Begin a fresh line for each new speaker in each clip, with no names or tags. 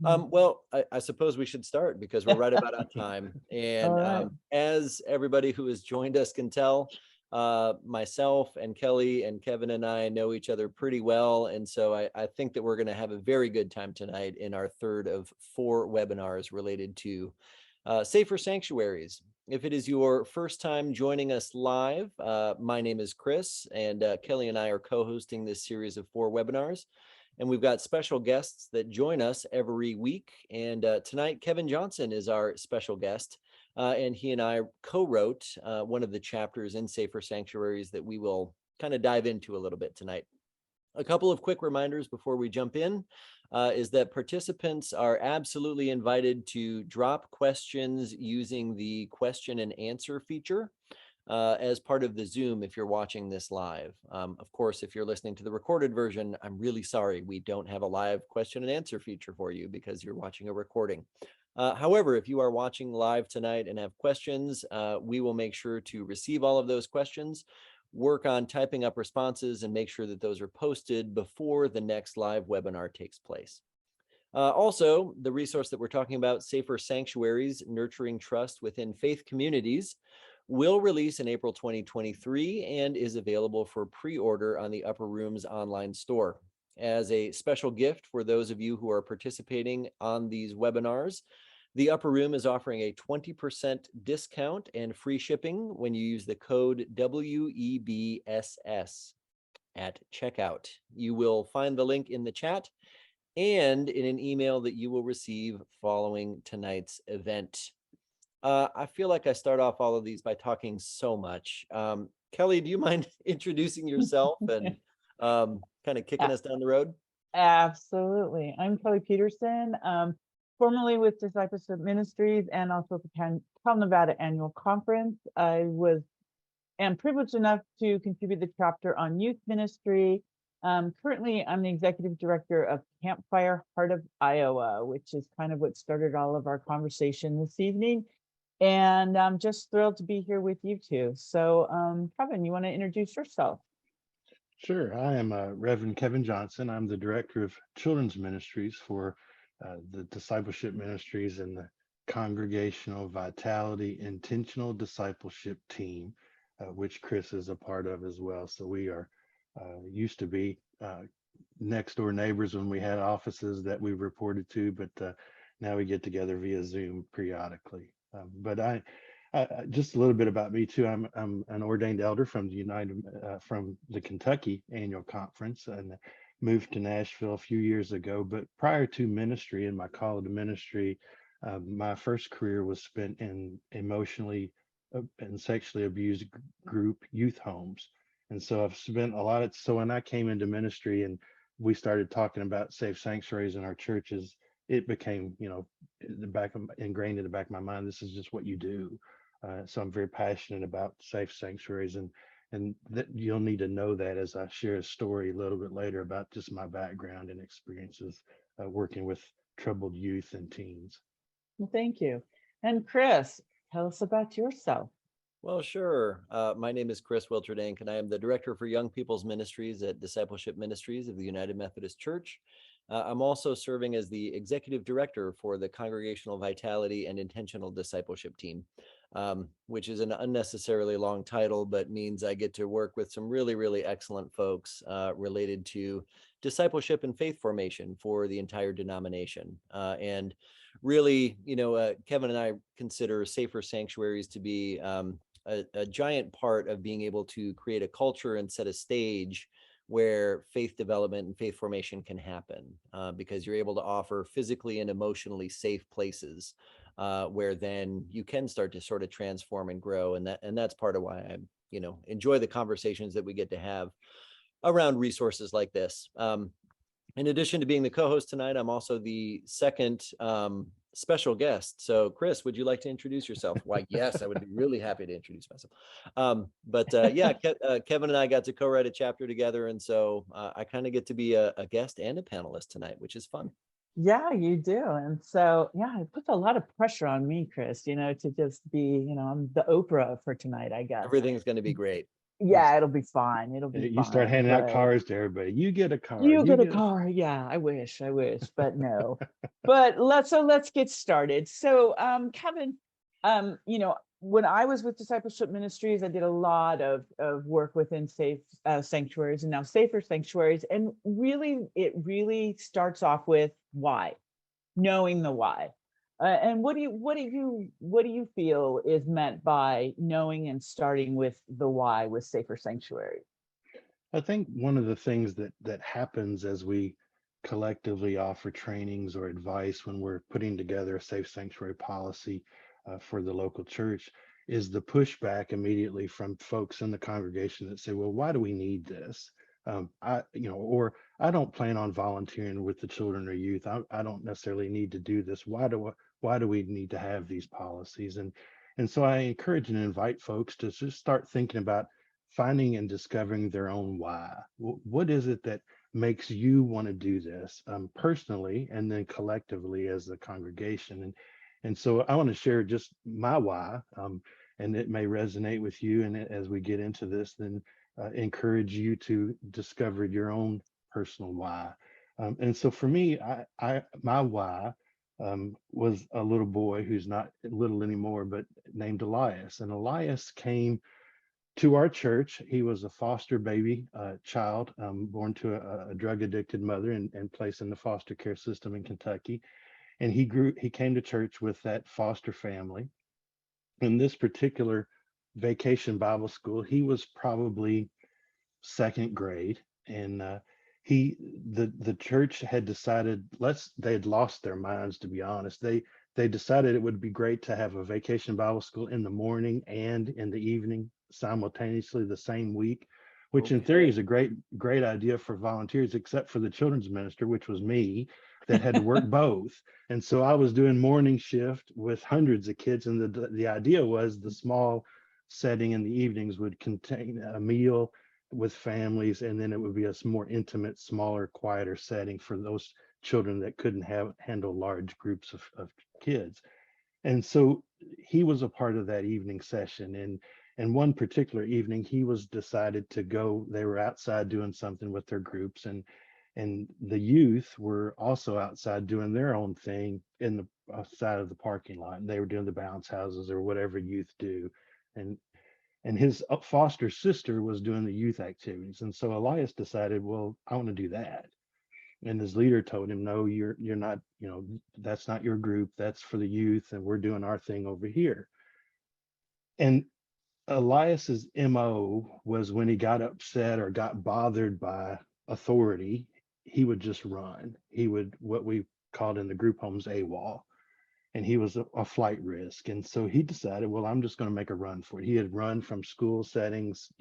Well, I suppose we should start because we're right about on time.
All
And
right.
as everybody who has joined us can tell, myself and Kelly and Kevin and I know each other pretty well. And so I think that we're going to have a very good time tonight in our third of four webinars related to Safer Sanctuaries. If it is your first time joining us live, my name is Chris, and Kelly and I are co-hosting this series of four webinars. And we've got special guests that join us every week. And tonight, Kevin Johnson is our special guest. And he and I co-wrote one of the chapters in Safer Sanctuaries that we will kind of dive into a little bit tonight. A couple of quick reminders before we jump in is that participants are absolutely invited to drop questions using the question and answer feature as part of the Zoom if you're watching this live. Of course, if you're listening to the recorded version, I'm really sorry we don't have a live question and answer feature for you because you're watching a recording. However, if you are watching live tonight and have questions, we will make sure to receive all of those questions, work on typing up responses, and make sure that those are posted before the next live webinar takes place. Also, the resource that we're talking about, Safer Sanctuaries, Nurturing Trust Within Faith Communities, will release in April 2023 and is available for pre-order on the Upper Room's online store. As a special gift for those of you who are participating on these webinars, the Upper Room is offering a 20% discount and free shipping when you use the code WEBSS at checkout. You will find the link in the chat and in an email that you will receive following tonight's event. I feel like I start off all of these by talking so much. Kelly, do you mind introducing yourself and kind of kicking
A-
us down the road?
Absolutely. I'm Kelly Peterson, formerly with Discipleship Ministries and also at the Cal Nevada Annual Conference. Am privileged enough to contribute the chapter on youth ministry. Currently, I'm the executive director of Campfire Heart of Iowa, which is kind of what started all of our conversation this evening. And I'm just thrilled to be here with you two. So, Kevin, you want to introduce yourself?
Sure. I am Reverend Kevin Johnson. I'm the director of children's ministries for the discipleship ministries and the congregational vitality intentional discipleship team, which Chris is a part of as well. So we are used to be next door neighbors when we had offices that we reported to, but now we get together via Zoom periodically. But just a little bit about me too. I'm an ordained elder from from the Kentucky Annual Conference, and moved to Nashville a few years ago. But prior to ministry and my call to ministry, my first career was spent in emotionally and sexually abused group youth homes, and so I've spent a lot of. So when I came into ministry and we started talking about safe sanctuaries in our churches, it became, ingrained in the back of my mind. This is just what you do. So I'm very passionate about safe sanctuaries, and that you'll need to know that as I share a story a little bit later about just my background and experiences working with troubled youth and teens.
Well, thank you. And Chris, tell us about yourself.
Well, sure. My name is Chris Wilterdink, and I am the Director for Young People's Ministries at Discipleship Ministries of the United Methodist Church. I'm also serving as the Executive Director for the Congregational Vitality and Intentional Discipleship Team, which is an unnecessarily long title, but means I get to work with some really, really excellent folks related to discipleship and faith formation for the entire denomination. And really, Kevin and I consider Safer Sanctuaries to be a giant part of being able to create a culture and set a stage where faith development and faith formation can happen, because you're able to offer physically and emotionally safe places where then you can start to sort of transform and grow. And that's part of why I enjoy the conversations that we get to have around resources like this. In addition to being the co-host tonight, I'm also the second special guest. So Chris, would you like to introduce yourself? Why, yes, I would be really happy to introduce myself. Kevin and I got to co-write a chapter together. And so I kind of get to be a guest and a panelist tonight, which is fun.
Yeah, you do. And so, yeah, it puts a lot of pressure on me, Chris, to just be, I'm the Oprah for tonight, I guess.
Everything's going to be great.
Yeah, it'll be fine. It'll be
You start
fine.
handing out
But
cars to everybody. You get a car.
you
You
get a
get a.
car. Yeah, I wish, but no. But let's get started. So Kevin, when I was with Discipleship Ministries, I did a lot of work within safe sanctuaries and now safer sanctuaries. And really, it really starts off with why, knowing the why. And what do you feel is meant by knowing and starting with the why with safer sanctuary?
I think one of the things that happens as we collectively offer trainings or advice when we're putting together a safe sanctuary policy for the local church is the pushback immediately from folks in the congregation that say, "Well, why do we need this?" Or I don't plan on volunteering with the children or youth. I don't necessarily need to do this. Why do we need to have these policies? And so I encourage and invite folks to just start thinking about finding and discovering their own why. What is it that makes you want to do this personally and then collectively as a congregation? And so I want to share just my why, and it may resonate with you. And as we get into this, then encourage you to discover your own personal why. And so for me, my why was a little boy who's not little anymore, but named Elias. And Elias came to our church. He was a foster baby child, born to a drug addicted mother and placed in the foster care system in Kentucky. And he came to church with that foster family. In this particular vacation Bible school, he was probably second grade. And the church had decided, they had lost their minds, to be honest. They decided it would be great to have a vacation Bible school in the morning and in the evening simultaneously the same week, which in theory
Okay.
is a great idea for volunteers, except for the children's minister, which was me, that had to work both. And so I was doing morning shift with hundreds of kids, and the idea was the small setting in the evenings would contain a meal with families, and then it would be a more intimate, smaller, quieter setting for those children that couldn't handle large groups of kids. And so he was a part of that evening session. And one particular evening, he was decided to go. They were outside doing something with their groups, and the youth were also outside doing their own thing in the side of the parking lot. And they were doing the bounce houses or whatever youth do. And his foster sister was doing the youth activities. And so Elias decided, well, I want to do that. And his leader told him, no, you're not, that's not your group. That's for the youth, and we're doing our thing over here. And Elias's MO was when he got upset or got bothered by authority, he would just run. He would, what we called in the group homes, AWOL. And he was a flight risk. And so he decided, well, I'm just going to make a run for it. He had run from school settings,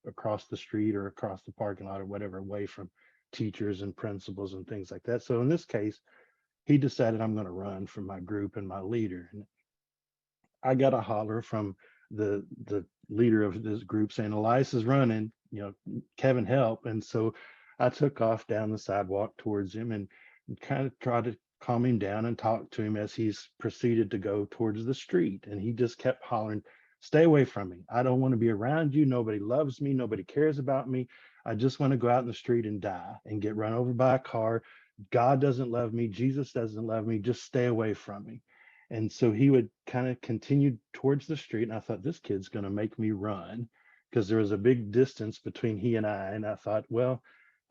across the street or across the parking lot or whatever, away from teachers and principals and things like that. So in this case, he decided, I'm going to run from my group and my leader. And I got a holler from the leader of this group saying, Elias is running, Kevin, help. And so I took off down the sidewalk towards him and kind of tried to calm him down and talk to him as he's proceeded to go towards the street. And he just kept hollering, stay away from me. I don't want to be around you. Nobody loves me. Nobody cares about me. I just want to go out in the street and die and get run over by a car. God doesn't love me. Jesus doesn't love me. Just stay away from me. And so he would kind of continue towards the street. And I thought, this kid's going to make me run, because there was a big distance between he and I. And I thought, well,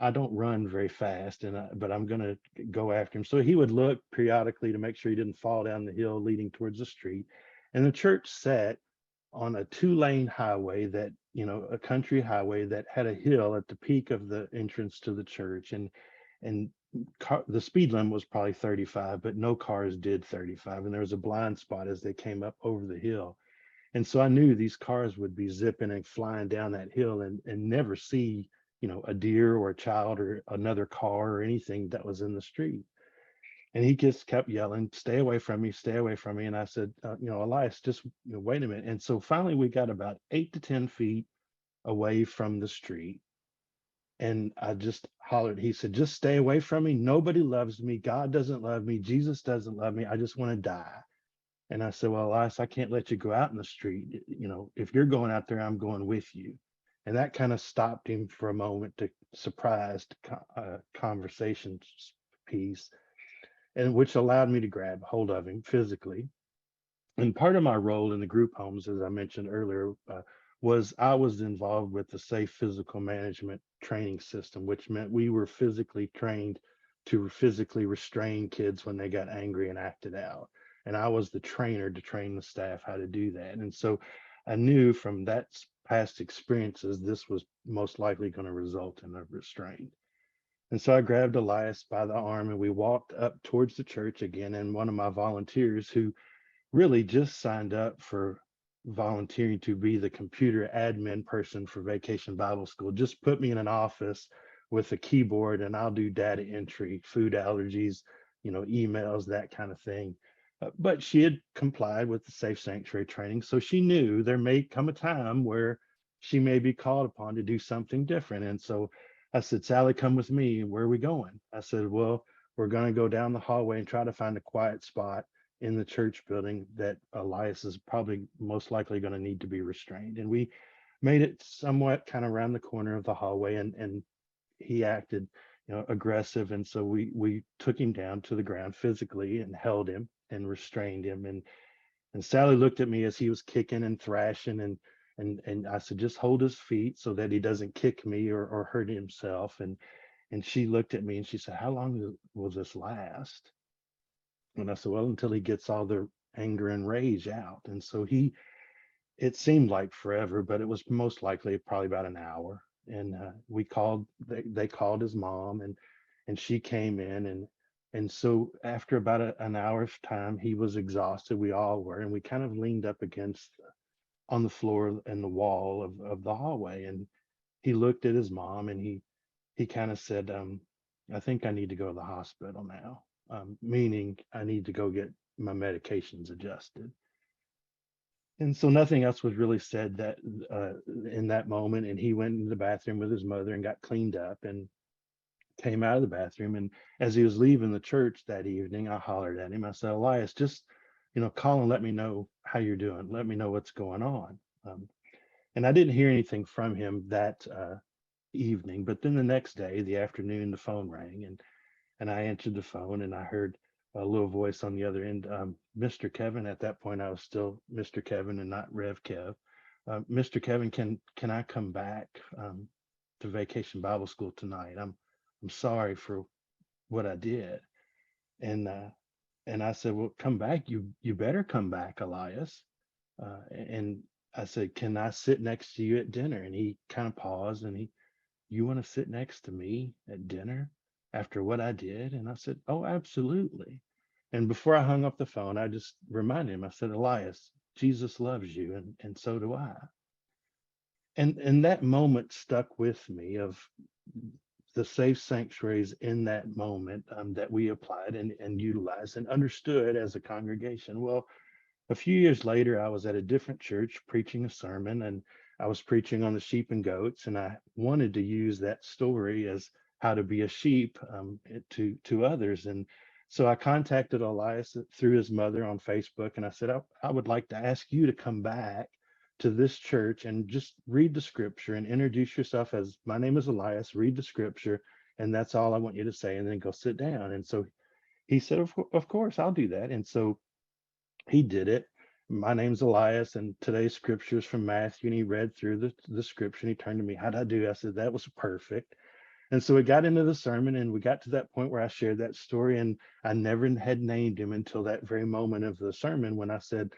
I don't run very fast, but I'm going to go after him. So he would look periodically to make sure he didn't fall down the hill leading towards the street. And the church sat on a 2-lane highway that, a country highway that had a hill at the peak of the entrance to the church. And the speed limit was probably 35, but no cars did 35. And there was a blind spot as they came up over the hill. And so I knew these cars would be zipping and flying down that hill and never see, a deer or a child or another car or anything that was in the street. And he just kept yelling, stay away from me, stay away from me. And I said, Elias, just wait a minute. And so finally we got about 8 to 10 feet away from the street. And I just hollered. He said, just stay away from me. Nobody loves me. God doesn't love me. Jesus doesn't love me. I just want to die. And I said, well, Elias, I can't let you go out in the street. You know, if you're going out there, I'm going with you. And that kind of stopped him for a moment, to surprised conversation piece, and which allowed me to grab hold of him physically. And part of my role in the group homes, as I mentioned earlier, was I was involved with the safe physical management training system, which meant we were physically trained to physically restrain kids when they got angry and acted out. And I was the trainer to train the staff how to do that. And so I knew from that past experiences, this was most likely going to result in a restraint. And so I grabbed Elias by the arm and we walked up towards the church again. And one of my volunteers, who really just signed up for volunteering to be the computer admin person for Vacation Bible School, just put me in an office with a keyboard and I'll do data entry, food allergies, you know, emails, that kind of thing. But she had complied with the Safe Sanctuary training, so she knew there may come a time where she may be called upon to do something different. And so I said, Sally, come with me. Where are we going? I said, well, we're going to go down the hallway and try to find a quiet spot in the church building that Elias is probably most likely going to need to be restrained. And we made it somewhat kind of around the corner of the hallway, and he acted, you know, aggressive. And so we took him down to the ground physically and held him and restrained him. And Sally looked at me as he was kicking and thrashing, and I said, just hold his feet so that he doesn't kick me or hurt himself. And she looked at me and she said, how long will this last? And I said, well, until he gets all the anger and rage out. And so it seemed like forever, but it was most likely probably about an hour. And they called his mom, and she came in. And so after about an hour's time, he was exhausted. We all were. And we kind of leaned up against on the floor and the wall of the hallway. And he looked at his mom and he kind of said, I think I need to go to the hospital now, meaning I need to go get my medications adjusted. And so nothing else was really said that in that moment. And he went into the bathroom with his mother and got cleaned up and came out of the bathroom. And as he was leaving the church that evening, I hollered at him. I said, Elias, just, you know, call and let me know how you're doing. Let me know what's going on. And I didn't hear anything from him that evening. But then the next day, the afternoon, the phone rang, and I answered the phone and I heard a little voice on the other end. Mr. Kevin, at that point, I was still Mr. Kevin and not Rev Kev. Mr. Kevin, can I come back to Vacation Bible School tonight? I'm sorry for what I did. And I said, well, come back. You better come back, Elias. And I said, can I sit next to you at dinner? And he kind of paused and you want to sit next to me at dinner after what I did? And I said, oh, absolutely. And before I hung up the phone, I just reminded him, I said, Elias, Jesus loves you, and so do I. And that moment stuck with me, of the safe sanctuaries in that moment, that we applied and utilized and understood as a congregation. Well, a few years later, I was at a different church preaching a sermon, and I was preaching on the sheep and goats, and I wanted to use that story as how to be a sheep to others. And so I contacted Elias through his mother on Facebook, and I said, I would like to ask you to come back to this church and just read the scripture and introduce yourself as, my name is Elias, read the scripture, and that's all I want you to say, and then go sit down. And so he said, of course, I'll do that. And so he did it. My name's Elias, and today's scripture is from Matthew. And he read through the scripture, and he turned to me, how'd I do? I said, that was perfect. And so we got into the sermon, and we got to that point where I shared that story, and I never had named him until that very moment of the sermon when I said,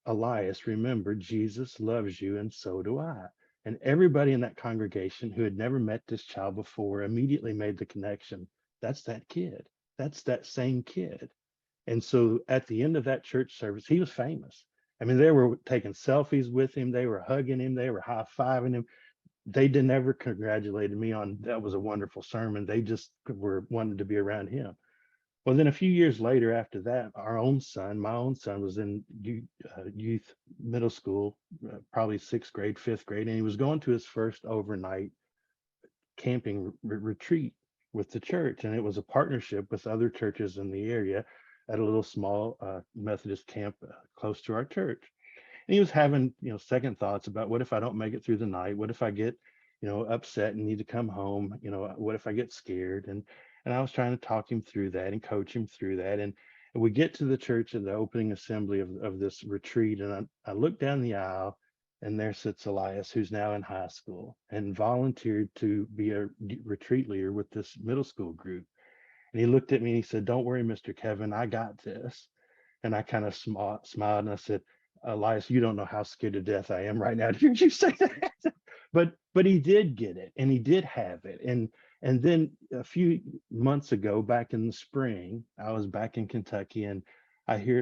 Elias, remember, Jesus loves you, and so do I. And everybody in that congregation who had never met this child before immediately made the connection. That's that kid. That's that same kid. And so at the end of that church service, he was famous. I mean, they were taking selfies with him. They were hugging him. They were high-fiving him. They didn't ever congratulate me on that was a wonderful sermon. They just were wanted to be around him. Well, then a few years later after that, my own son was in youth middle school, probably sixth grade, fifth grade, and he was going to his first overnight camping retreat with the church. And it was a partnership with other churches in the area. at a little small Methodist camp close to our church. And he was having, second thoughts about, what if I don't make it through the night? What if I get, upset and need to come home? What if I get scared? And I was trying to talk him through that and coach him through that. And we get to the church at the opening assembly of this retreat, and I look down the aisle, and there sits Elias, who's now in high school and volunteered to be a retreat leader with this middle school group. And he looked at me and he said, "Don't worry, Mr. Kevin, I got this." And I kind of smiled and I said, "Elias, you don't know how scared to death I am right now to hear you say that." But he did get it, and he did have it. And then a few months ago, back in the spring, I was back in Kentucky, and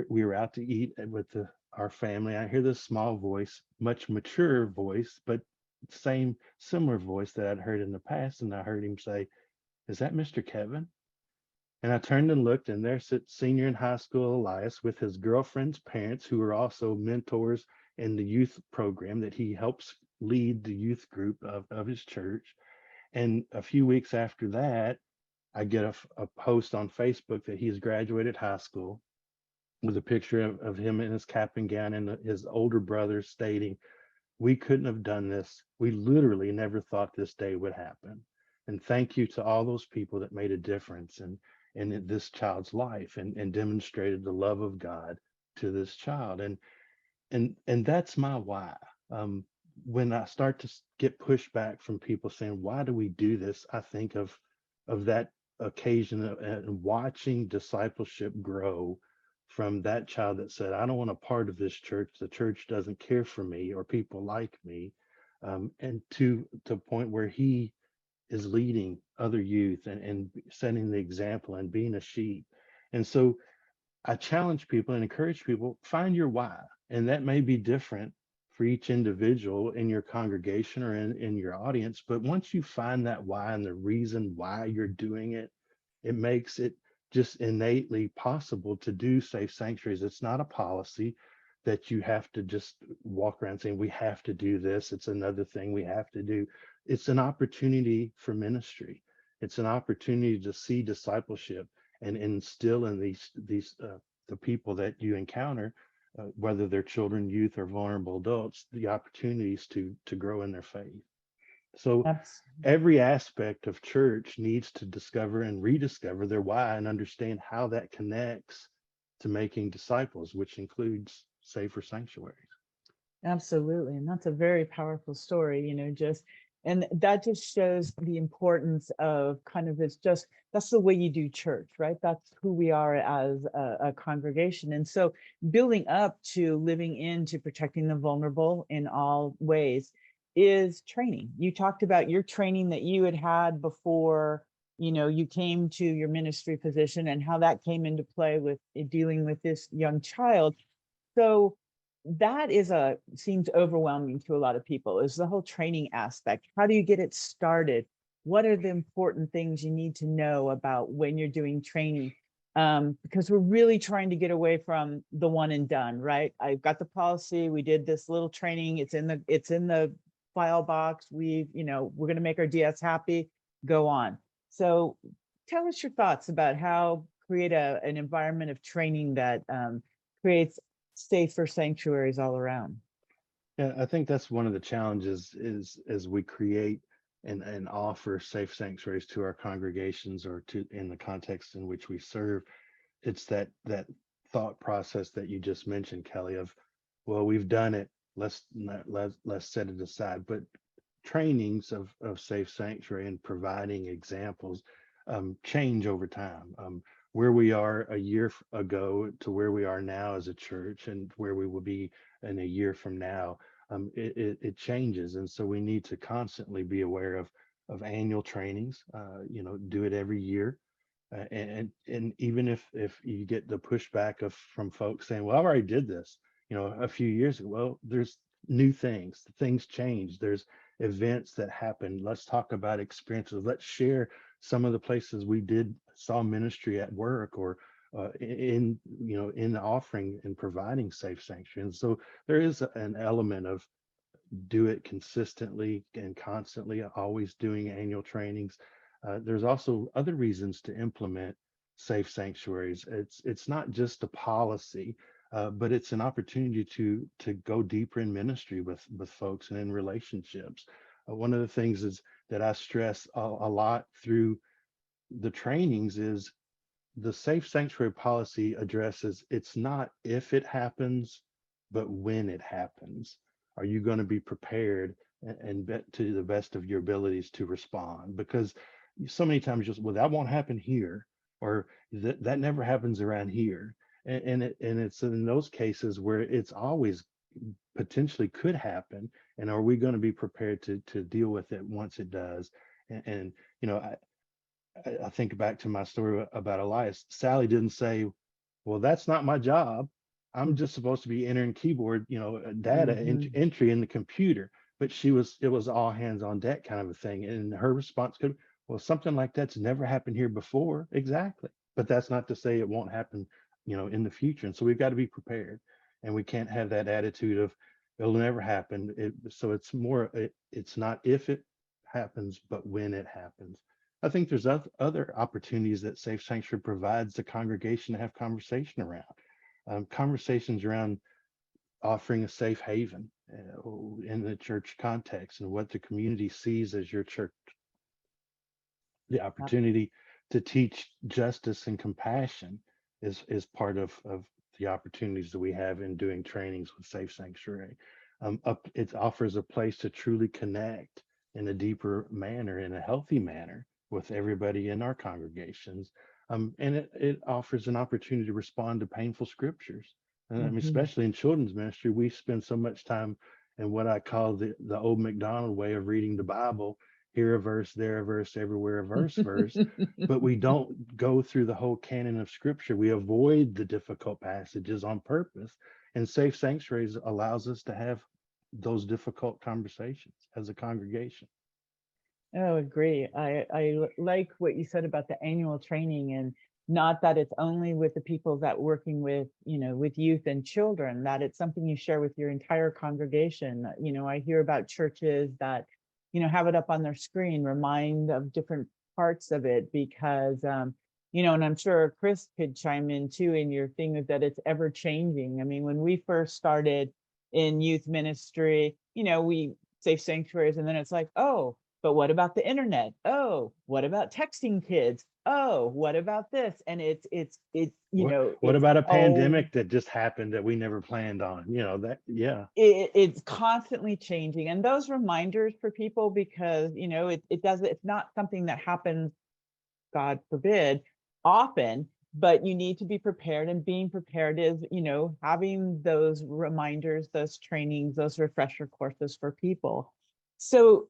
we were out to eat with our family. I hear this small voice, much mature voice, but similar voice that I'd heard in the past. And I heard him say, "Is that Mr. Kevin?" And I turned and looked, and there sits senior in high school Elias with his girlfriend's parents, who are also mentors in the youth program that he helps lead the youth group of his church. And a few weeks after that, I get a post on Facebook that he's graduated high school, with a picture of him in his cap and gown, and his older brother stating, "We couldn't have done this. We literally never thought this day would happen. And thank you to all those people that made a difference in this child's life, and demonstrated the love of God to this child." And that's my why. When I start to get pushback from people saying, "Why do we do this?" I think of that occasion and watching discipleship grow from that child that said, "I don't want a part of this church. The church doesn't care for me or people like me," and to a point where he is leading other youth and setting the example and being a sheep. And so I challenge people and encourage people, find your why. And that may be different for each individual in your congregation or in your audience. But once you find that why and the reason why you're doing it, it makes it just innately possible to do safe sanctuaries. It's not a policy that you have to just walk around saying, "We have to do this. It's another thing we have to do." It's an opportunity for ministry. It's an opportunity to see discipleship and instill in these the people that you encounter, whether they're children, youth, or vulnerable adults, the opportunities to grow in their faith. So
That's
every aspect of church needs to discover and rediscover their why and understand how that connects to making disciples, which includes safer sanctuaries.
absolutely. And that's a very powerful story, and that just shows the importance of kind of that's the way you do church, right? That's who we are as a congregation. And so building up to living into protecting the vulnerable in all ways is training. You talked about your training that you had before, you came to your ministry position, and how that came into play with dealing with this young child. So that seems overwhelming to a lot of people, is the whole training aspect. How do you get it started? What are the important things you need to know about when you're doing training? Because we're really trying to get away from the one and done, right? I've got the policy. We did this little training. It's in the file box. We're going to make our DS happy, go on. So tell us your thoughts about how create an environment of training that creates safer sanctuaries all around.
Yeah, I think that's one of the challenges is as we create and offer safe sanctuaries to our congregations or to in the context in which we serve. It's that thought process that you just mentioned, Kelly, of, well, we've done it. Let's set it aside. But trainings of safe sanctuary and providing examples change over time. Where we are a year ago to where we are now as a church, and where we will be in a year from now, it changes. And so we need to constantly be aware of annual trainings, do it every year. And even if you get the pushback from folks saying, "Well, I already did this, a few years ago." Well, there's new things change. There's events that happen. Let's talk about experiences. Let's share some of the places we saw ministry at work, or in the offering and providing safe sanctuary. And so there is an element of do it consistently and constantly, always doing annual trainings. There's also other reasons to implement safe sanctuaries. It's not just a policy, but it's an opportunity to go deeper in ministry with folks and in relationships. One of the things is that I stress a lot through the trainings is the safe sanctuary policy addresses it's not if it happens, but when it happens. Are you going to be prepared and bet to the best of your abilities to respond? Because so many times just, well, that won't happen here, or that never happens around here. And it's in those cases where it's always potentially could happen. And are we going to be prepared to deal with it once it does? And you know, I think back to my story about Elias. Sally didn't say, "Well, that's not my job. I'm just supposed to be entering keyboard, data
Mm-hmm.
entry in the computer." But it was all hands on deck kind of a thing. And her response could, "Well, something like that's never happened here before." Exactly. But that's not to say it won't happen, in the future. And so we've got to be prepared. And we can't have that attitude of it'll never happen. So it's more, it's not if it happens, but when it happens. I think there's other opportunities that Safe Sanctuary provides the congregation to have conversation around. Conversations around offering a safe haven in the church context and what the community sees as your church, the opportunity to teach justice and compassion is part of the opportunities that we have in doing trainings with Safe Sanctuary. It offers a place to truly connect in a deeper manner, in a healthy manner, with everybody in our congregations. And it offers an opportunity to respond to painful scriptures. And I mean,
Mm-hmm.
especially in children's ministry, we spend so much time in what I call the old McDonald way of reading the Bible, here a verse, there a verse, everywhere a verse, but we don't go through the whole canon of scripture. We avoid the difficult passages on purpose. And Safe Sanctuaries allows us to have those difficult conversations as a congregation.
Oh, agree. Like what you said about the annual training, and not that it's only with the people that working with, with youth and children, that it's something you share with your entire congregation. I hear about churches that, have it up on their screen, remind of different parts of it because, and I'm sure Chris could chime in too in your thing of that it's ever changing. I mean, when we first started in youth ministry, we Safe Sanctuaries, and then it's like, oh, but what about the internet? Oh, what about texting kids? Oh, what about this? And
What
it's
about a
oh,
pandemic that just happened that we never planned on? Yeah.
it's constantly changing. And those reminders for people, because it's not something that happens, God forbid, often, but you need to be prepared. And being prepared is, having those reminders, those trainings, those refresher courses for people. So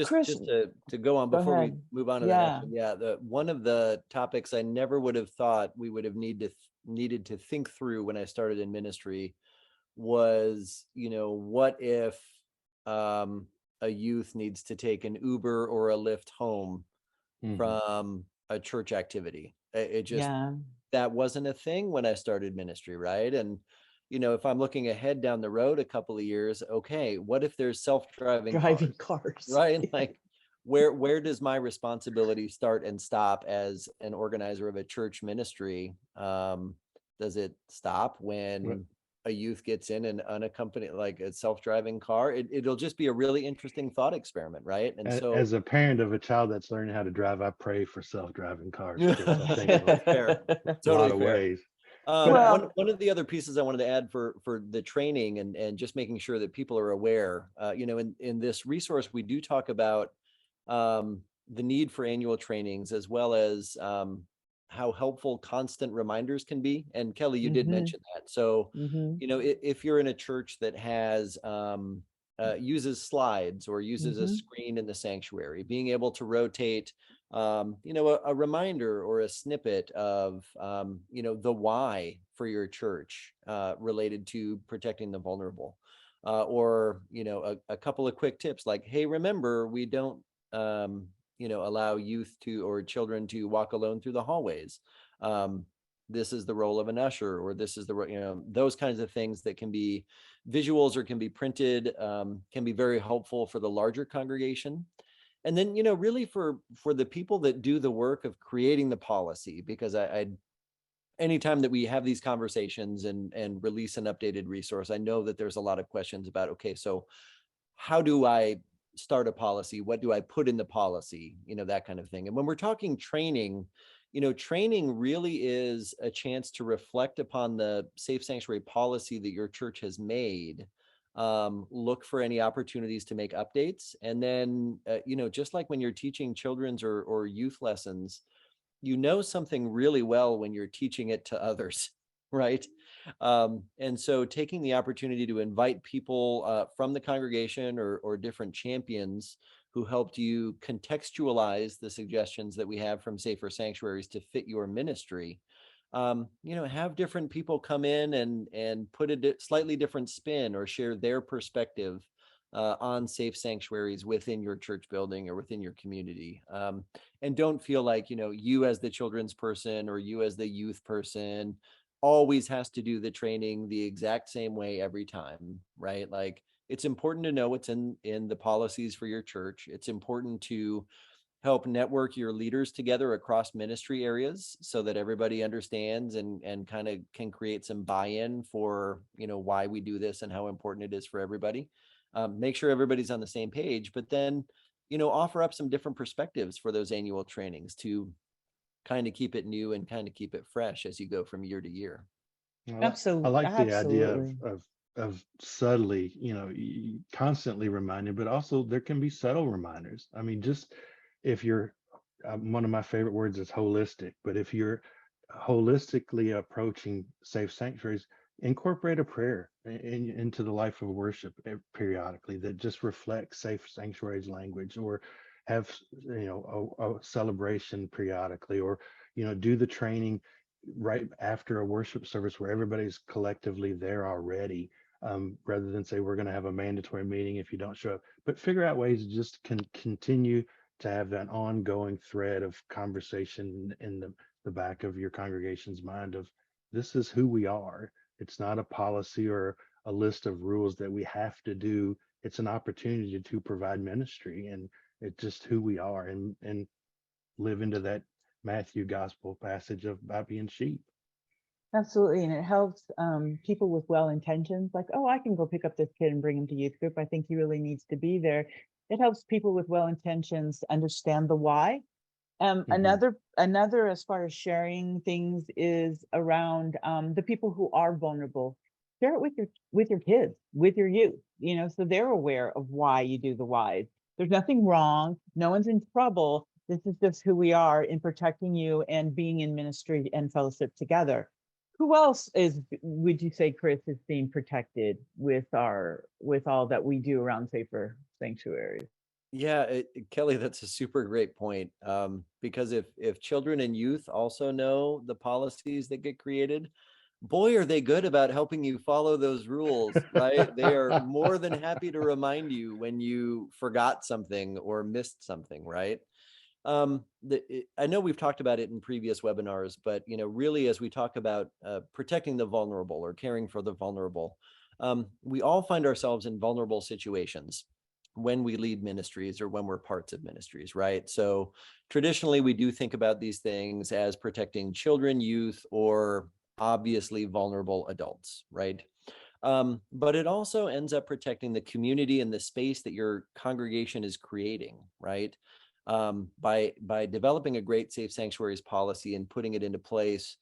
Chris,
Just to go on
go
before we
ahead.
move on to the next
Yeah.
one. Yeah, the one of the topics I never would have thought we would have needed to think through when I started in ministry was, what if a youth needs to take an Uber or a Lyft home
Mhm.
from a church activity? It just
Yeah.
that wasn't a thing when I started ministry, right? And if I'm looking ahead down the road a couple of years, okay, what if there's self-driving
Driving
cars,
cars.
right? Like, where does my responsibility start and stop as an organizer of a church ministry? Does it stop
Well,
when a youth gets in an unaccompanied, like a self-driving car? It'll just be a really interesting thought experiment, right? And so,
as a parent of a child that's learning how to drive, I pray for self-driving cars, Chris. I think in
fair,
a lot
totally
of
fair.
ways. But
Well,
One of the other pieces I wanted to add for the training and just making sure that people are aware, in this resource, we do talk about the need for annual trainings as well as how helpful constant reminders can be. And Kelly, you did
mhm,
mention that. So,
mhm,
if you're in a church that has uses slides or uses a
mhm,
screen in the sanctuary, being able to rotate a reminder or a snippet of, the why for your church related to protecting the vulnerable. Or, a couple of quick tips like, hey, remember, we don't, allow youth to or children to walk alone through the hallways. Um, this is the role of an usher, or this is those kinds of things that can be visuals or can be printed, can be very helpful for the larger congregation. And then, you know, really for the people that do the work of creating the policy, because I anytime that we have these conversations and release an updated resource, I know that there's a lot of questions about, okay, so how do I start a policy? What do I put in the policy? You know, that kind of thing. And when we're talking training, you know, training really is a chance to reflect upon the safe sanctuary policy that your church has made. Look for any opportunities to make updates. And then, you know, just like when you're teaching children's or youth lessons, you know something really well when you're teaching it to others, right? And so taking the opportunity to invite people from the congregation or different champions who helped you contextualize the suggestions that we have from Safer Sanctuaries to fit your ministry. You know, have different people come in and put a slightly different spin or share their perspective on safe sanctuaries within your church building or within your community. And don't feel like, you know, you as the children's person or you as the youth person always has to do the training the exact same way every time, right? Like, it's important to know what's in the policies for your church. It's important to help network your leaders together across ministry areas so that everybody understands and kind of can create some buy-in for, you know, why we do this and how important it is for everybody. Make sure everybody's on the same page, but then, you know, offer up some different perspectives for those annual trainings to kind of keep it new and kind of keep it fresh as you go from year to year.
I
Absolutely,
like the idea
absolutely.
of subtly, constantly reminding, but also there can be subtle reminders. I mean, just if you're, one of my favorite words is holistic, but if you're holistically approaching safe sanctuaries, incorporate a prayer into the life of worship periodically that just reflects safe sanctuaries language, or have a celebration periodically, or do the training right after a worship service where everybody's collectively there already, rather than say we're going to have a mandatory meeting if you don't show up. But figure out ways to just continue to have that ongoing thread of conversation in the back of your congregation's mind of, this is who we are. It's not a policy or a list of rules that we have to do. It's an opportunity to provide ministry, and it's just who we are, and live into that Matthew gospel passage of about being sheep.
Absolutely. And it helps people with well intentions, like, oh, I can go pick up this kid and bring him to youth group. I think he really needs to be there. It helps people with well intentions understand the why.
Mhm.
Another as far as sharing things is around the people who are vulnerable. Share it with your kids, with your youth, so they're aware of why you do the whys. There's nothing wrong. No one's in trouble. This is just who we are in protecting you and being in ministry and fellowship together. Who else would you say, Chris, is being protected with all that we do around Safer Sanctuaries?
Yeah, Kelly, that's a super great point. Because if children and youth also know the policies that get created, boy, are they good about helping you follow those rules, right? They are more than happy to remind you when you forgot something or missed something, right? I know we've talked about it in previous webinars, but you know, really, as we talk about protecting the vulnerable or caring for the vulnerable, we all find ourselves in vulnerable situations when we lead ministries or when we're parts of ministries, right? So traditionally, we do think about these things as protecting children, youth, or obviously vulnerable adults, right? But it also ends up protecting the community and the space that your congregation is creating, right? By developing a great safe sanctuaries policy and putting it into place,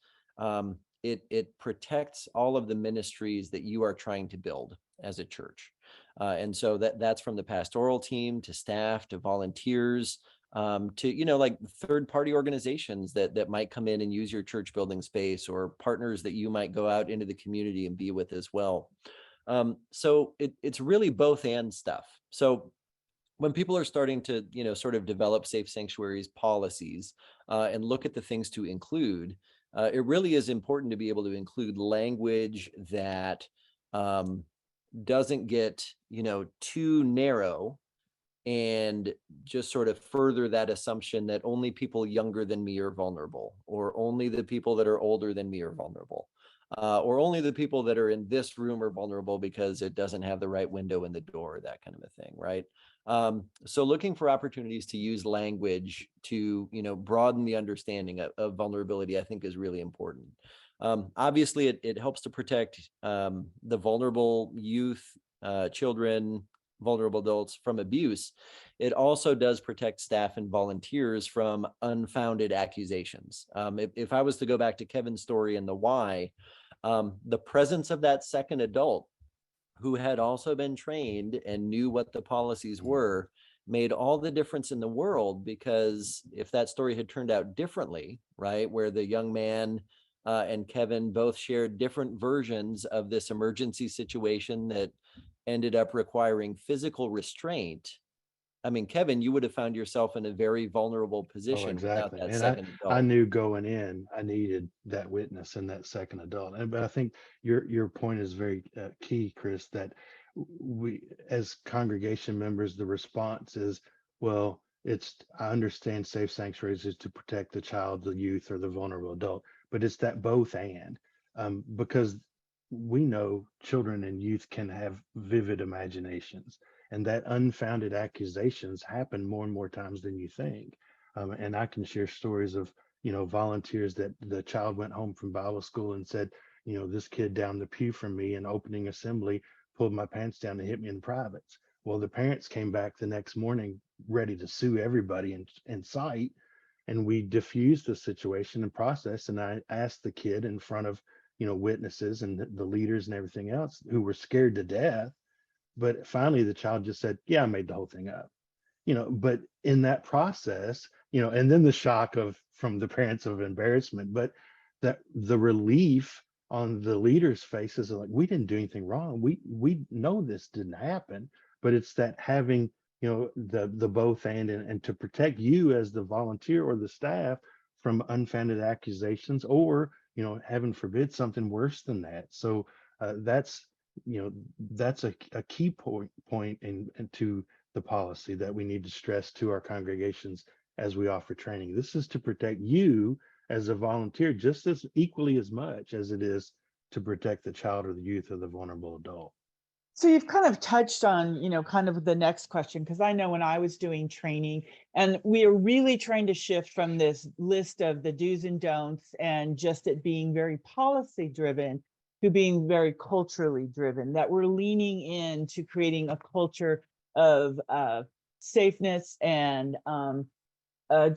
it protects all of the ministries that you are trying to build as a church. And so that's from the pastoral team to staff to volunteers, to like third party organizations that might come in and use your church building space, or partners that you might go out into the community and be with as well. So it's really both and stuff. So when people are starting to sort of develop safe sanctuaries policies and look at the things to include, it really is important to be able to include language that um, doesn't get too narrow and just sort of further that assumption that only people younger than me are vulnerable, or only the people that are older than me are vulnerable, or only the people that are in this room are vulnerable because it doesn't have the right window in the door, that kind of a thing, right? So looking for opportunities to use language to, broaden the understanding of vulnerability, I think is really important. Obviously, it helps to protect the vulnerable youth, children, vulnerable adults from abuse. It also does protect staff and volunteers from unfounded accusations. If I was to go back to Kevin's story and the why, the presence of that second adult who had also been trained and knew what the policies were made all the difference in the world, because if that story had turned out differently, right, where the young man and Kevin both shared different versions of this emergency situation that ended up requiring physical restraint. I mean, Kevin, you would have found yourself in a very vulnerable
Oh,
position without
exactly.
that
And
second
I
adult.
knew going in, I needed that witness and that second adult. And but I think your point is very key, Chris, that we as congregation members, the response is, well, it's I understand safe sanctuaries is to protect the child, the youth, or the vulnerable adult, but it's that both and because we know children and youth can have vivid imaginations, and that unfounded accusations happen more and more times than you think. And I can share stories of, volunteers that the child went home from Bible school and said, this kid down the pew from me in opening assembly pulled my pants down and hit me in privates. Well, the parents came back the next morning ready to sue everybody in sight. And we diffused the situation and process. And I asked the kid in front of, witnesses and the leaders and everything else who were scared to death. But finally, the child just said, yeah, I made the whole thing up, but in that process, and then the shock of from the parents of embarrassment, but that the relief on the leaders' faces are like, we didn't do anything wrong. We know this didn't happen, but it's that having, the both and to protect you as the volunteer or the staff from unfounded accusations or, heaven forbid, something worse than that. So that's that's a key point in to the policy that we need to stress to our congregations as we offer training. This is to protect you as a volunteer just as equally as much as it is to protect the child or the youth or the vulnerable adult.
So you've kind of touched on, kind of the next question, because I know when I was doing training, and we are really trying to shift from this list of the do's and don'ts and just it being very policy driven to being very culturally driven, that we're leaning into creating a culture of safeness and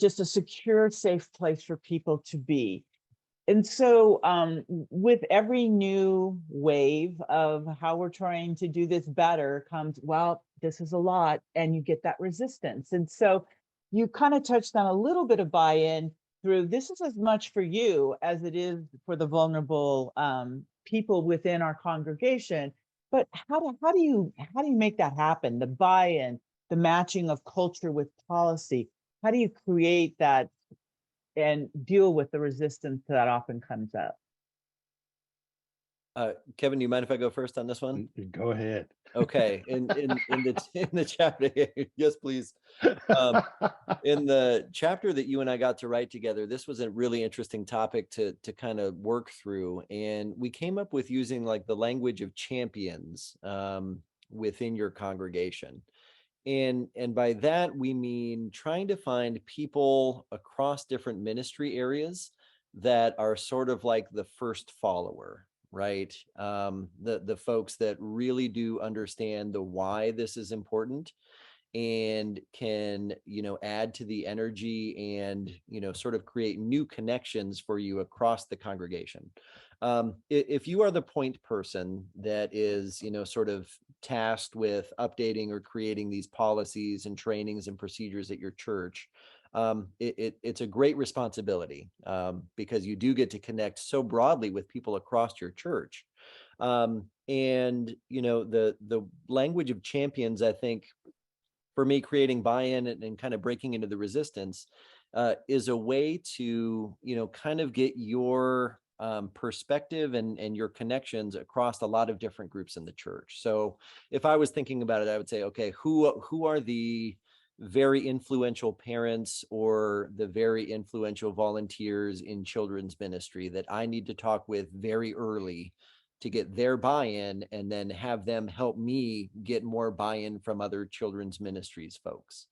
just a secure, safe place for people to be. And so with every new wave of how we're trying to do this better comes, well, this is a lot, and you get that resistance. And so you kind of touched on a little bit of buy-in through this is as much for you as it is for the vulnerable people within our congregation. But how do you make that happen? The buy-in, the matching of culture with policy. How do you create that and deal with the resistance that often comes up?
Kevin, you mind if I go first on this one?
Go ahead.
Okay. In the chapter, yes, please. Um, in the chapter that you and I got to write together, this was a really interesting topic to kind of work through, and we came up with using like the language of champions within your congregation. And by that we mean trying to find people across different ministry areas that are sort of like the first follower, right? The folks that really do understand the why this is important and can, add to the energy and, sort of create new connections for you across the congregation. If you are the point person that is, sort of tasked with updating or creating these policies and trainings and procedures at your church, it's a great responsibility because you do get to connect so broadly with people across your church. And the language of champions, I think, for me, creating buy-in and kind of breaking into the resistance is a way to, kind of get your perspective and your connections across a lot of different groups in the church. So if I was thinking about it, I would say, okay, who are the very influential parents or the very influential volunteers in children's ministry that I need to talk with very early to get their buy-in and then have them help me get more buy-in from other children's ministries folks.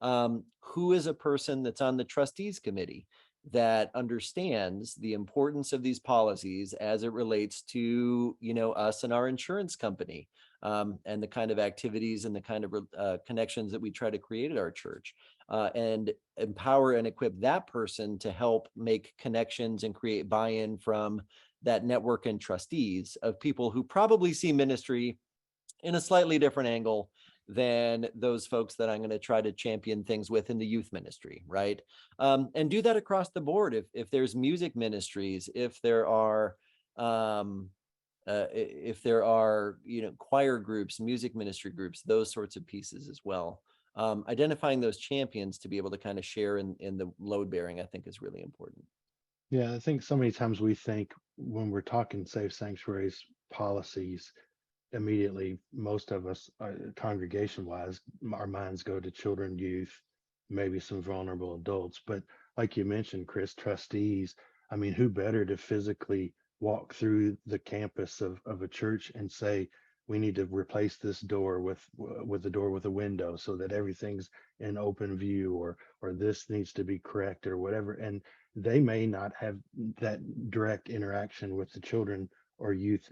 Who is a person that's on the trustees committee that understands the importance of these policies as it relates to, us and our insurance company, and the kind of activities and the kind of connections that we try to create at our church, and empower and equip that person to help make connections and create buy-in from that network and trustees of people who probably see ministry in a slightly different angle than those folks that I'm going to try to champion things with in the youth ministry, right? And do that across the board. If there's music ministries, if there are choir groups, music ministry groups, those sorts of pieces as well. Identifying those champions to be able to kind of share in the load bearing, I think, is really important.
Yeah, I think so many times we think when we're talking safe sanctuaries policies, immediately most of us, congregation wise, our minds go to children, youth, maybe some vulnerable adults. But like you mentioned, Chris, trustees, I mean, who better to physically walk through the campus of a church and say, we need to replace this door with a door with a window so that everything's in open view, or this needs to be corrected or whatever. And they may not have that direct interaction with the children or youth,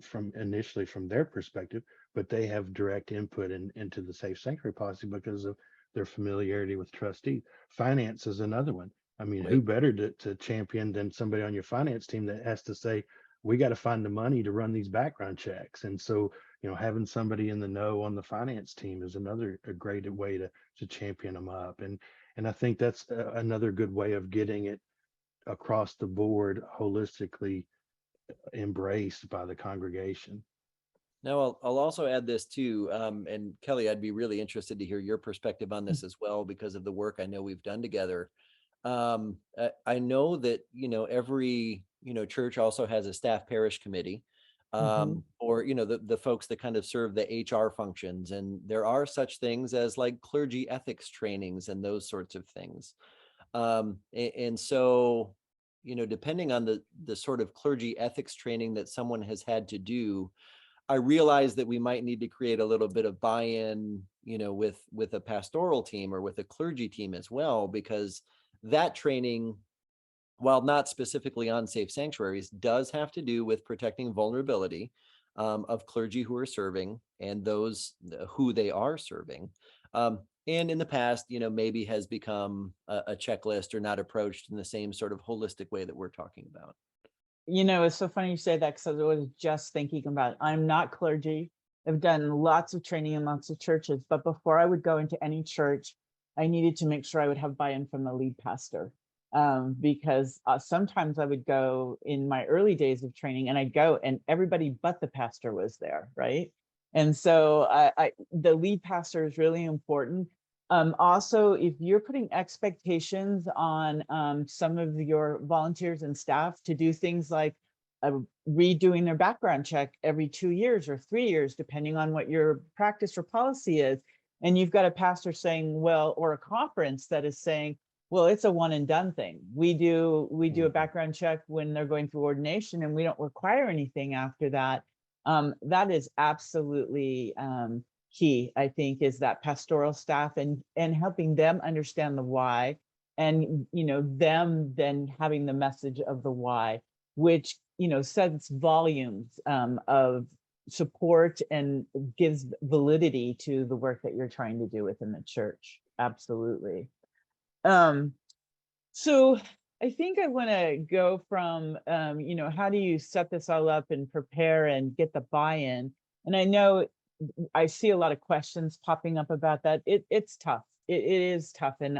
from initially from their perspective, but they have direct input into the safe sanctuary policy because of their familiarity with trustees. Finance is another one. I mean,
Right.
who better to champion than somebody on your finance team that has to say, we got to find the money to run these background checks. And so, having somebody in the know on the finance team is a great way to champion them up. And I think that's another good way of getting it across the board holistically embraced by the congregation.
Now, I'll also add this too, and Kelly, I'd be really interested to hear your perspective on this as well because of the work I know we've done together. I know that every church also has a staff parish committee,
Mhm.
or the folks that kind of serve the HR functions, and there are such things as like clergy ethics trainings and those sorts of things. And so, depending on the sort of clergy ethics training that someone has had to do, I realize that we might need to create a little bit of buy-in, with a pastoral team or with a clergy team as well, because that training, while not specifically on safe sanctuaries, does have to do with protecting vulnerability, of clergy who are serving and those who they are serving. And in the past, maybe has become a checklist or not approached in the same sort of holistic way that we're talking about.
It's so funny you say that because I was just thinking about it. I'm not clergy. I've done lots of training in lots of churches, but before I would go into any church, I needed to make sure I would have buy-in from the lead pastor. Because sometimes I would go in my early days of training and I'd go and everybody but the pastor was there, right? And so the lead pastor is really important. Also, if you're putting expectations on some of your volunteers and staff to do things like redoing their background check every 2 years or 3 years, depending on what your practice or policy is, and you've got a pastor saying, well, or a conference that is saying, well, it's a one and done thing. We do a background check when they're going through ordination, and we don't require anything after that. That is absolutely key, I think, is that pastoral staff and helping them understand the why, and them then having the message of the why, which says volumes of support and gives validity to the work that you're trying to do within the church. Absolutely. So I think I want to go from how do you set this all up and prepare and get the buy-in? And I know I see a lot of questions popping up about that. It's tough. It is tough. And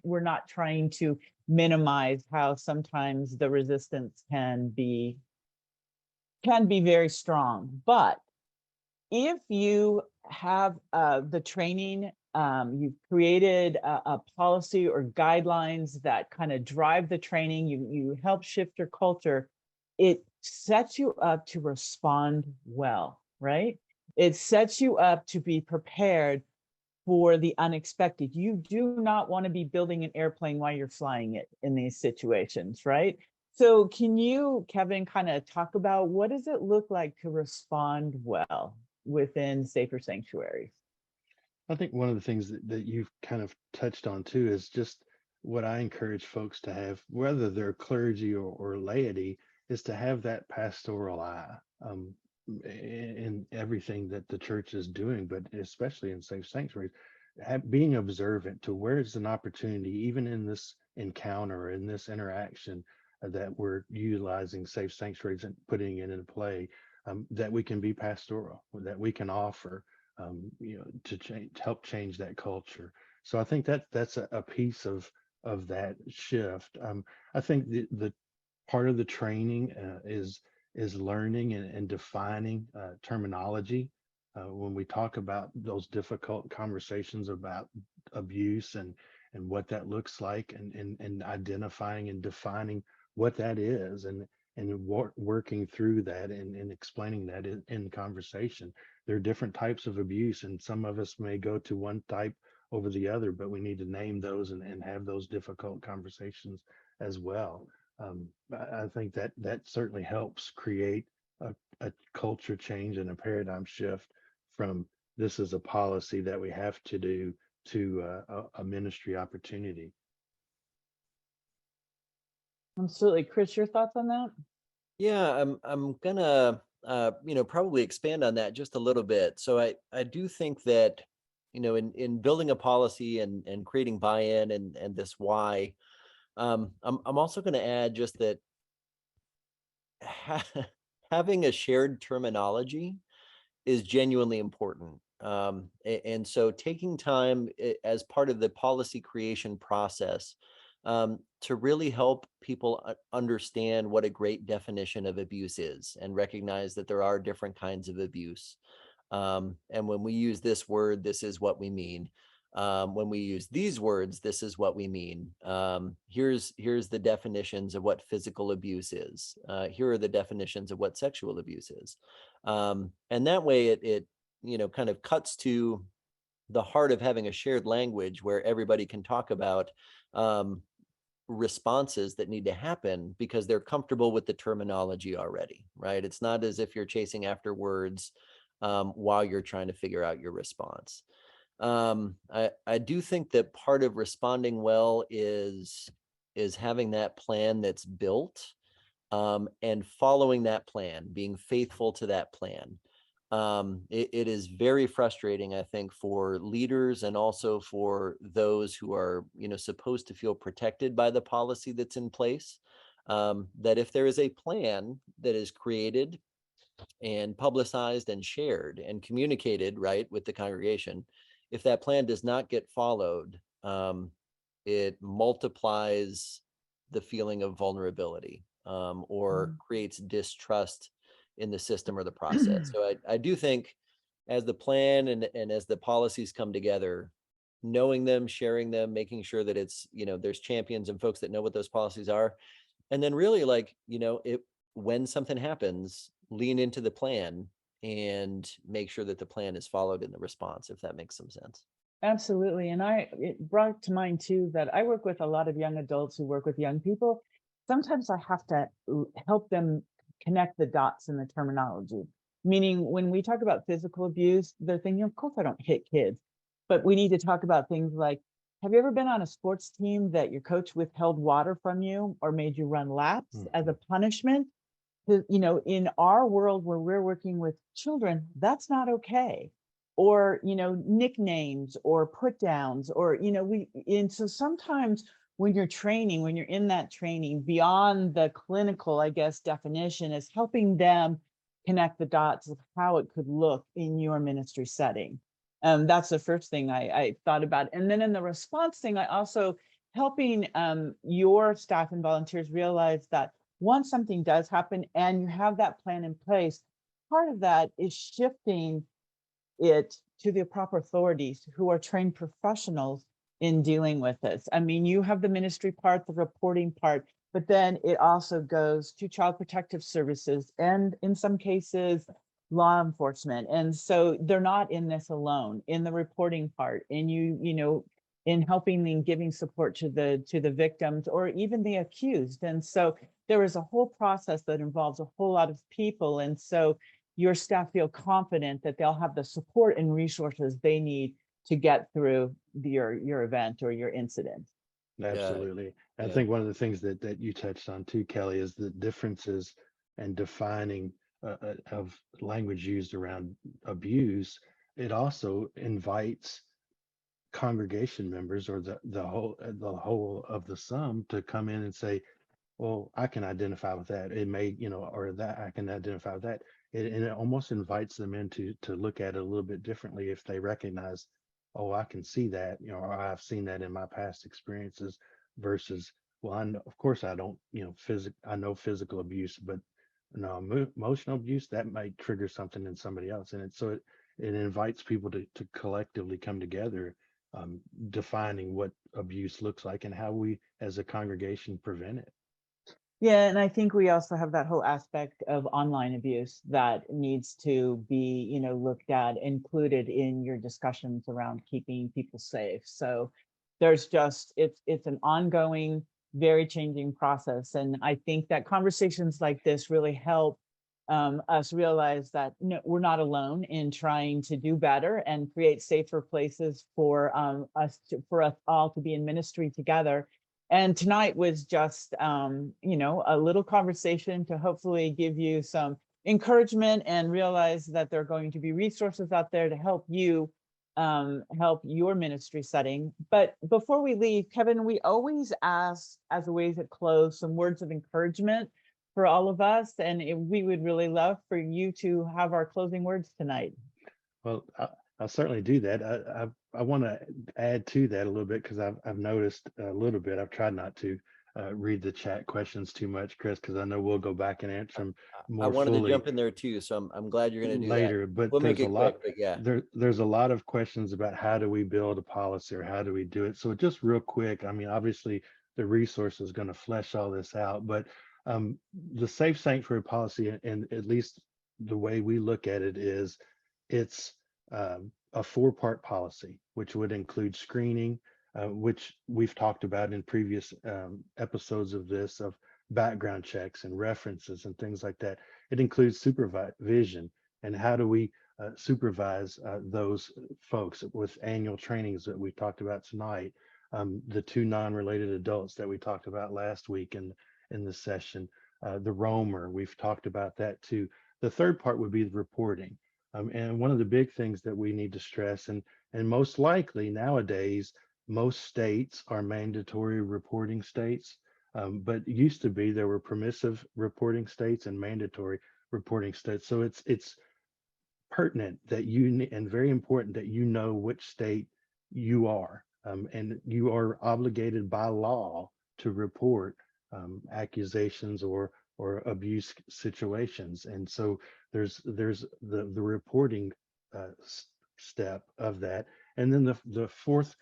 we're not trying to minimize how sometimes the resistance can be very strong. But if you have the training, you've created a policy or guidelines that kind of drive the training, you help shift your culture, it sets you up to respond well, right? It sets you up to be prepared for the unexpected. You do not want to be building an airplane while you're flying it in these situations, right? So can you, Kevin, kind of talk about what does it look like to respond well within safer sanctuaries?
I think one of the things that you've kind of touched on too is just what I encourage folks to have, whether they're clergy or laity, is to have that pastoral eye in everything that the church is doing, but especially in safe sanctuaries, being observant to where is an opportunity, even in this encounter, in this interaction, that we're utilizing safe sanctuaries and putting it into play, that we can be pastoral, that we can offer to change, help change that culture. So I think that that's a piece of that shift. I think the part of the training is learning and defining terminology. When we talk about those difficult conversations about abuse and what that looks like, and identifying and defining what that is, and working through that and explaining that in conversation. There are different types of abuse, and some of us may go to one type over the other, but we need to name those and have those difficult conversations as well. I think that that certainly helps create a culture change and a paradigm shift from this is a policy that we have to do to a ministry opportunity.
Absolutely. Chris, your thoughts on that?
Yeah, I'm gonna probably expand on that just a little bit. So I do think that in building a policy and creating buy-in and this why, I'm also going to add just that ha- having a shared terminology is genuinely important. And so taking time as part of the policy creation process to really help people understand what a great definition of abuse is and recognize that there are different kinds of abuse. And when we use this word, this is what we mean. When we use these words, this is what we mean. Here's the definitions of what physical abuse is. Here are the definitions of what sexual abuse is. And that way it kind of cuts to the heart of having a shared language where everybody can talk about responses that need to happen because they're comfortable with the terminology already, right? It's not as if you're chasing after words while you're trying to figure out your response. I do think that part of responding well is having that plan that's built and following that plan, being faithful to that plan. It is very frustrating, I think, for leaders and also for those who are, supposed to feel protected by the policy that's in place. That if there is a plan that is created and publicized and shared and communicated right with the congregation, if that plan does not get followed, it multiplies the feeling of vulnerability or creates distrust in the system or the process. So I do think as the plan and as the policies come together, knowing them, sharing them, making sure that it's, there's champions and folks that know what those policies are. And then really when something happens, lean into the plan and make sure that the plan is followed in the response, if that makes some sense.
Absolutely. And it brought to mind too that I work with a lot of young adults who work with young people. Sometimes I have to help them connect the dots in the terminology. Meaning when we talk about physical abuse, they're thinking, of course I don't hit kids. But we need to talk about things like, have you ever been on a sports team that your coach withheld water from you or made you run laps as a punishment? In our world where we're working with children, that's not okay. Or, nicknames or put downs or, and so sometimes when you're training, when you're in that training, beyond the clinical, I guess, definition is helping them connect the dots of how it could look in your ministry setting. That's the first thing I thought about. And then in the response thing, I also helping your staff and volunteers realize that once something does happen and you have that plan in place, part of that is shifting it to the proper authorities who are trained professionals in dealing with this. I mean, you have the ministry part, the reporting part, but then it also goes to child protective services and in some cases, law enforcement. And so they're not in this alone in the reporting part. And in helping and giving support to the victims or even the accused. And so there is a whole process that involves a whole lot of people. And so your staff feel confident that they'll have the support and resources they need to get through your event or your incident.
Yeah,
Absolutely. I
yeah,
think one of the things that you touched on too, Kelly, is the differences and defining of language used around abuse. It also invites congregation members or the whole of the sum to come in and say, well, I can identify with that. It may, or that I can identify with that. And it almost invites them into to look at it a little bit differently if they recognize, oh, I can see that, or I've seen that in my past experiences versus, well, I know, of course I don't, I know physical abuse, but no, emotional abuse that might trigger something in somebody else. And it invites people to collectively come together, defining what abuse looks like and how we as a congregation prevent it.
Yeah, and I think we also have that whole aspect of online abuse that needs to be, looked at, included in your discussions around keeping people safe. So there's just it's an ongoing, very changing process. And I think that conversations like this really help us realize that no, we're not alone in trying to do better and create safer places for for us all to be in ministry together. And tonight was just, a little conversation to hopefully give you some encouragement and realize that there are going to be resources out there to help you help your ministry setting. But before we leave, Kevin, we always ask as a way to close some words of encouragement for all of us. And we would really love for you to have our closing words tonight.
Well, I'll certainly do that. I want to add to that a little bit because I've noticed a little bit. I've tried not to read the chat questions too much, Chris, because I know we'll go back and answer them
I
more
wanted to
fully
jump in there too, so I'm glad you're going to do that.
later. But
We'll make
there's a
it quick,
lot
but yeah.
there's a lot of questions about how do we build a policy or how do we do it. So just real quick, I mean, obviously the resource is going to flesh all this out, but the safe sanctuary policy, and at least the way we look at it is, it's a four-part policy, which would include screening, which we've talked about in previous episodes of this, of background checks and references and things like that. It includes supervision and how do we supervise those folks with annual trainings that we talked about tonight, the two non-related adults that we talked about last week in the session, the roamer, we've talked about that too. The third part would be the reporting. And one of the big things that we need to stress, and most likely nowadays, most states are mandatory reporting states. But it used to be there were permissive reporting states and mandatory reporting states. So it's pertinent that and very important that you know which state you are, and you are obligated by law to report accusations or abuse situations. And so there's the reporting step of that, and then the fourth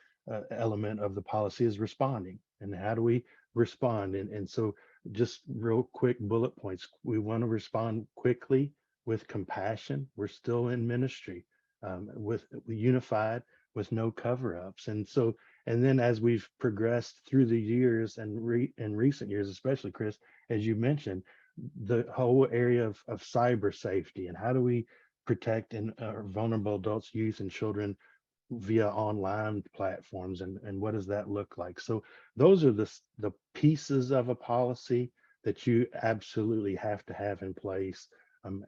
element of the policy is responding. And how do we respond? And so just real quick bullet points. We want to respond quickly with compassion. We're still in ministry, with unified, with no cover-ups. And so, and then as we've progressed through the years and in recent years, especially Chris, as you mentioned, the whole area of cyber safety and how do we protect vulnerable adults, youth, and children via online platforms, and what does that look like? So those are the pieces of a policy that you absolutely have to have in place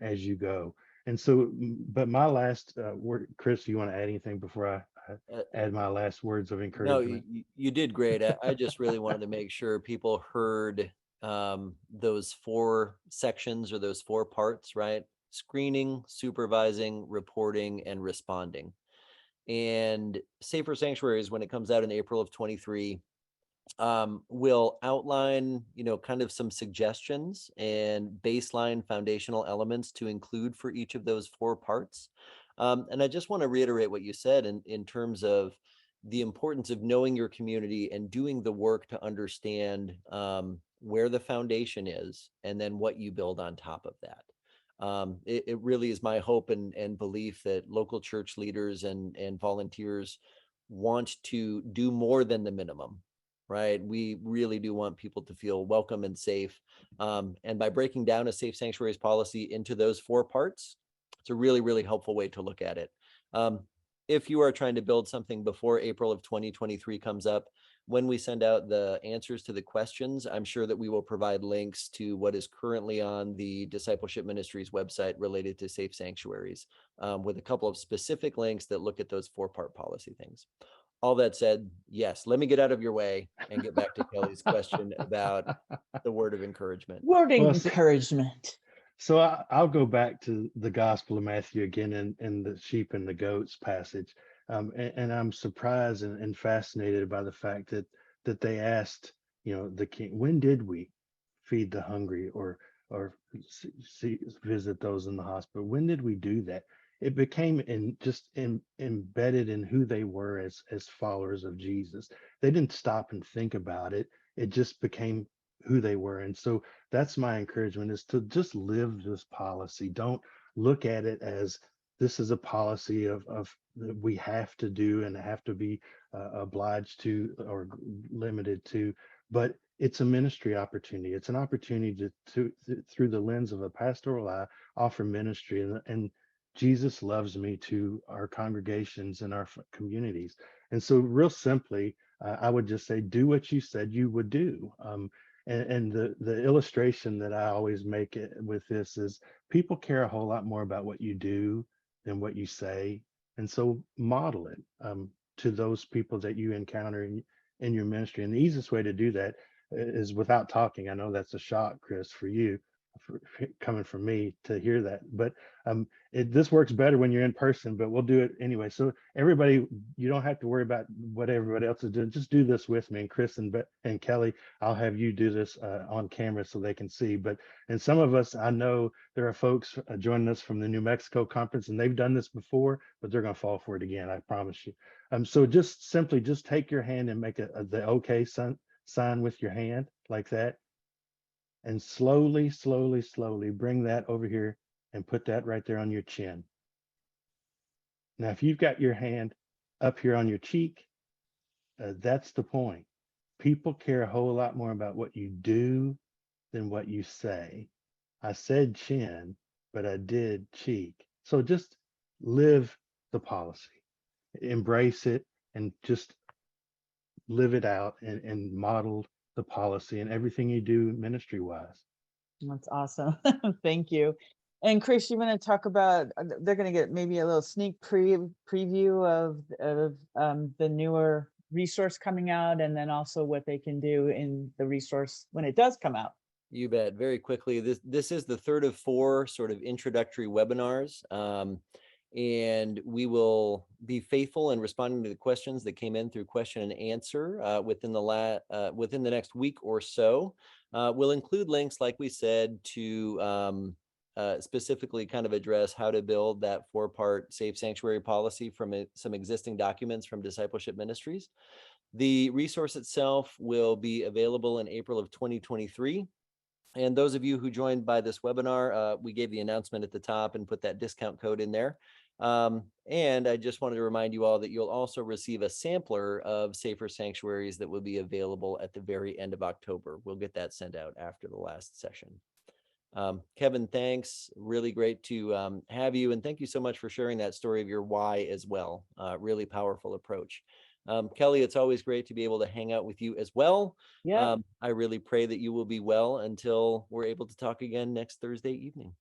as you go. And so, but my last word, Chris, you want to add anything before I
Uh,
add my last words of
no,
encouragement?
you did great. I just really wanted to make sure people heard those four sections or those four parts, right? Screening, supervising, reporting, and responding. And Safer Sanctuaries, when it comes out in April of 23, will outline, kind of some suggestions and baseline foundational elements to include for each of those four parts. And I just want to reiterate what you said in terms of the importance of knowing your community and doing the work to understand where the foundation is and then what you build on top of that. It really is my hope and belief that local church leaders and volunteers want to do more than the minimum. right? We really do want people to feel welcome and safe. And by breaking down a safe sanctuaries policy into those 4 parts, it's a really, really helpful way to look at it. Um, if you are trying to build something before April of 2023 comes up, when we send out the answers to the questions, I'm sure that we will provide links to what is currently on the Discipleship Ministries website related to safe sanctuaries, with a couple of specific links that look at those 4-part policy things. All that said, yes, let me get out of your way and get back to Kelly's question about the word of encouragement.
Word
Well, so,
encouragement.
I'll go back to the Gospel of Matthew again in the sheep and the goats passage. And I'm surprised and fascinated by the fact that they asked, the king, when did we feed the hungry or visit those in the hospital? When did we do that? It became embedded in who they were as followers of Jesus. They didn't stop and think about it. It just became who they were. And so that's my encouragement, is to just live this policy. Don't look at it as this is a policy of that we have to do and have to be obliged to or limited to, but it's a ministry opportunity. It's an opportunity to through the lens of a pastoral eye, offer ministry. And Jesus loves me to our congregations and our communities. And so real simply, I would just say, do what you said you would do. And the illustration that I always make it with this is, people care a whole lot more about what you do than what you say. And so model it to those people that you encounter in your ministry. And the easiest way to do that is without talking. I know that's a shock, Chris, for you, coming from me to hear that. But this works better when you're in person, but we'll do it anyway. So everybody, you don't have to worry about what everybody else is doing. Just do this with me. And Chris and Kelly, I'll have you do this on camera so they can see. And some of us, I know there are folks joining us from the New Mexico conference, and they've done this before, but they're going to fall for it again, I promise you. So just simply just take your hand and make the okay sign with your hand like that. And slowly, slowly, slowly bring that over here and put that right there on your chin. Now, if you've got your hand up here on your cheek, that's the point. People care a whole lot more about what you do than what you say. I said chin, but I did cheek. So just live the policy, embrace it, and just live it out and model the policy in everything you do ministry wise.
That's awesome. Thank you. And Chris, you want to talk about, they're going to get maybe a little sneak preview of the newer resource coming out, and then also what they can do in the resource when it does come out.
You bet. Very quickly, this is the 3rd of 4 sort of introductory webinars. And we will be faithful in responding to the questions that came in through question and answer within the next week or so. We'll include links, like we said, to specifically kind of address how to build that 4-part safe sanctuary policy from some existing documents from Discipleship Ministries. The resource itself will be available in April of 2023. And those of you who joined by this webinar, we gave the announcement at the top and put that discount code in there. And I just wanted to remind you all that you'll also receive a sampler of Safer Sanctuaries that will be available at the very end of October. We'll get that sent out after the last session. Kevin, thanks. Really great to have you. And thank you so much for sharing that story of your why as well. Really powerful approach. Kelly, it's always great to be able to hang out with you as well.
Yeah.
I really pray that you will be well until we're able to talk again next Thursday evening.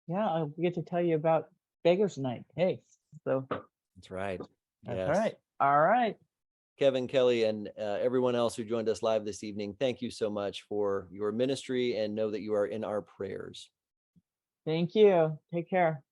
Yeah, I'll get to tell you about Beggars Night. Hey, so
that's right.
That's
yes.
right. All right.
Kevin, Kelly, and everyone else who joined us live this evening, thank you so much for your ministry, and know that you are in our prayers.
Thank you. Take care.